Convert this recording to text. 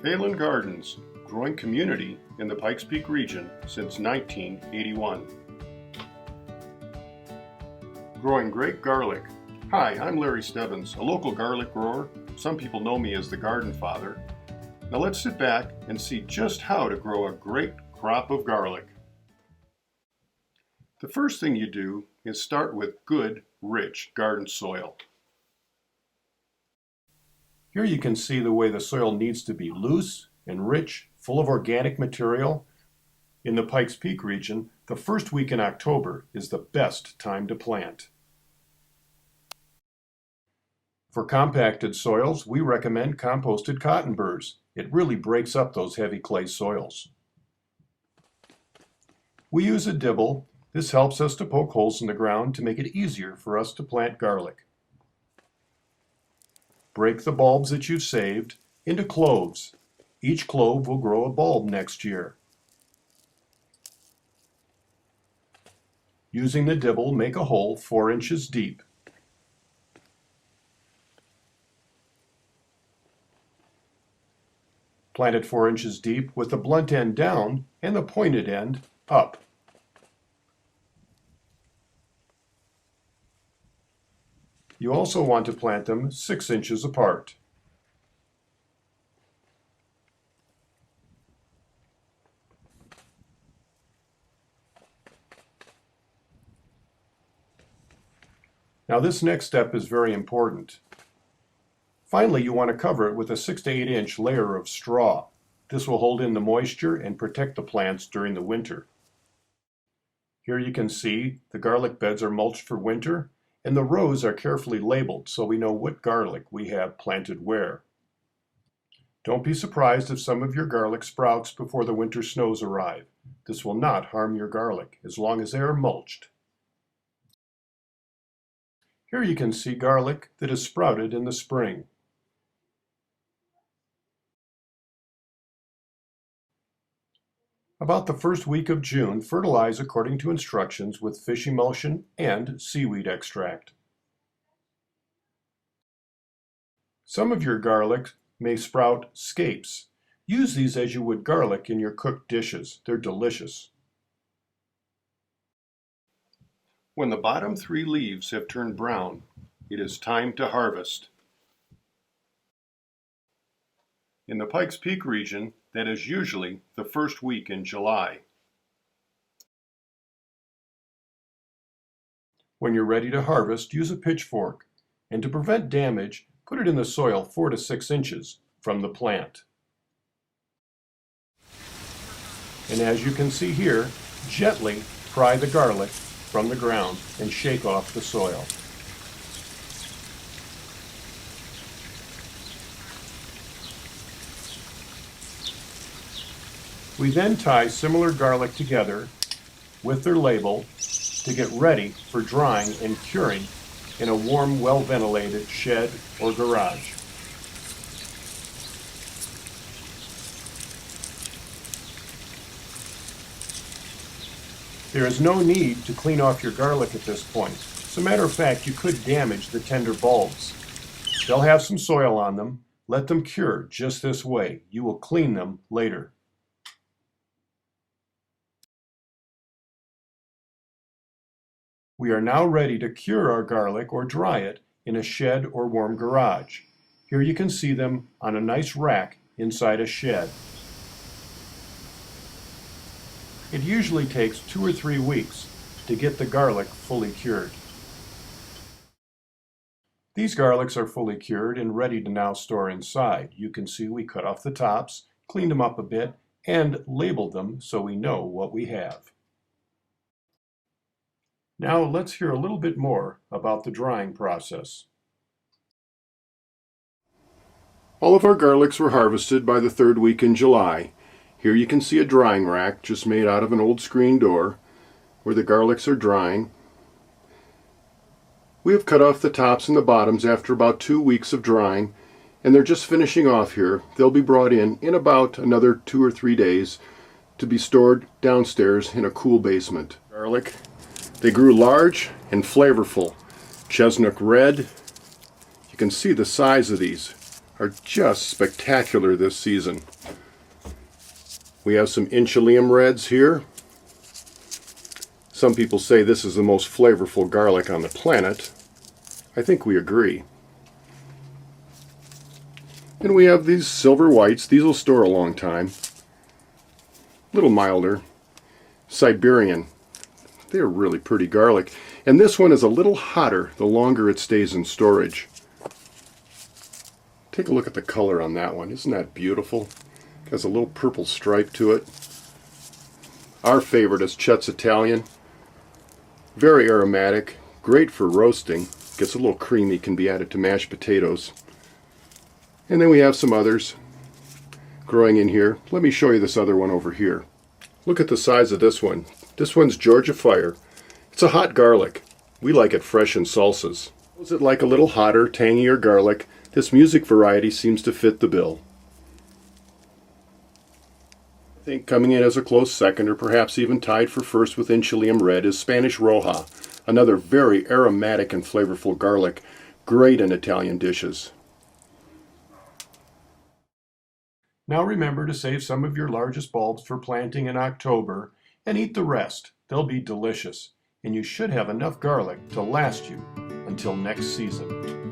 Palin Gardens, growing community in the Pikes Peak region since 1981. Growing great garlic. Hi, I'm Larry Stebbins, a local garlic grower. Some people know me as the Garden Father. Now let's sit back and see just how to grow a great crop of garlic. The first thing you do is start with good, rich garden soil. Here you can see the way the soil needs to be loose and rich, full of organic material. In the Pikes Peak region, the first week in October is the best time to plant. For compacted soils, we recommend composted cotton burrs. It really breaks up those heavy clay soils. We use a dibble. This helps us to poke holes in the ground to make it easier for us to plant garlic. Break the bulbs that you've saved into cloves. Each clove will grow a bulb next year. Using the dibble, make a hole 4 inches deep. Plant it 4 inches deep with the blunt end down and the pointed end up. You also want to plant them 6 inches apart. Now this next step is very important. Finally, you want to cover it with a 6 to 8 inch layer of straw. This will hold in the moisture and protect the plants during the winter. Here you can see the garlic beds are mulched for winter, and the rows are carefully labeled so we know what garlic we have planted where. Don't be surprised if some of your garlic sprouts before the winter snows arrive. This will not harm your garlic as long as they are mulched. Here you can see garlic that has sprouted in the spring. About the first week of June, fertilize according to instructions with fish emulsion and seaweed extract. Some of your garlic may sprout scapes. Use these as you would garlic in your cooked dishes. They're delicious. When the bottom 3 leaves have turned brown, it is time to harvest. In the Pikes Peak region, that is usually the first week in July. When you're ready to harvest, use a pitchfork, and to prevent damage, put it in the soil 4 to 6 inches from the plant. And as you can see here, gently pry the garlic from the ground and shake off the soil. We then tie similar garlic together with their label to get ready for drying and curing in a warm, well-ventilated shed or garage. There is no need to clean off your garlic at this point. As a matter of fact, you could damage the tender bulbs. They'll have some soil on them. Let them cure just this way. You will clean them later. We are now ready to cure our garlic or dry it in a shed or warm garage. Here you can see them on a nice rack inside a shed. It usually takes 2 or 3 weeks to get the garlic fully cured. These garlics are fully cured and ready to now store inside. You can see we cut off the tops, cleaned them up a bit, and labeled them so we know what we have. Now let's hear a little bit more about the drying process. All of our garlics were harvested by the 3rd week in July. Here you can see a drying rack just made out of an old screen door where the garlics are drying. We have cut off the tops and the bottoms after about 2 weeks of drying, and they're just finishing off here. They'll be brought in about another 2 or 3 days to be stored downstairs in a cool basement. Garlic. They grew large and flavorful. Chestnut red. You can see the size of these are just spectacular this season. We have some Inchalium reds here. Some people say this is the most flavorful garlic on the planet. I think we agree. And we have these silver whites. These will store a long time. A little milder. Siberian. They're really pretty garlic. And this one is a little hotter the longer it stays in storage. Take a look at the color on that one. Isn't that beautiful? It has a little purple stripe to it. Our favorite is Chet's Italian. Very aromatic. Great for roasting. Gets a little creamy. Can be added to mashed potatoes. And then we have some others growing in here. Let me show you this other one over here. Look at the size of this one. This one's Georgia Fire. It's a hot garlic. We like it fresh in salsas. Those that like a little hotter, tangier garlic, this music variety seems to fit the bill. I think coming in as a close second, or perhaps even tied for first with Inchalium Red, is Spanish Roja, another very aromatic and flavorful garlic, great in Italian dishes. Now remember to save some of your largest bulbs for planting in October and eat the rest. They'll be delicious, and you should have enough garlic to last you until next season.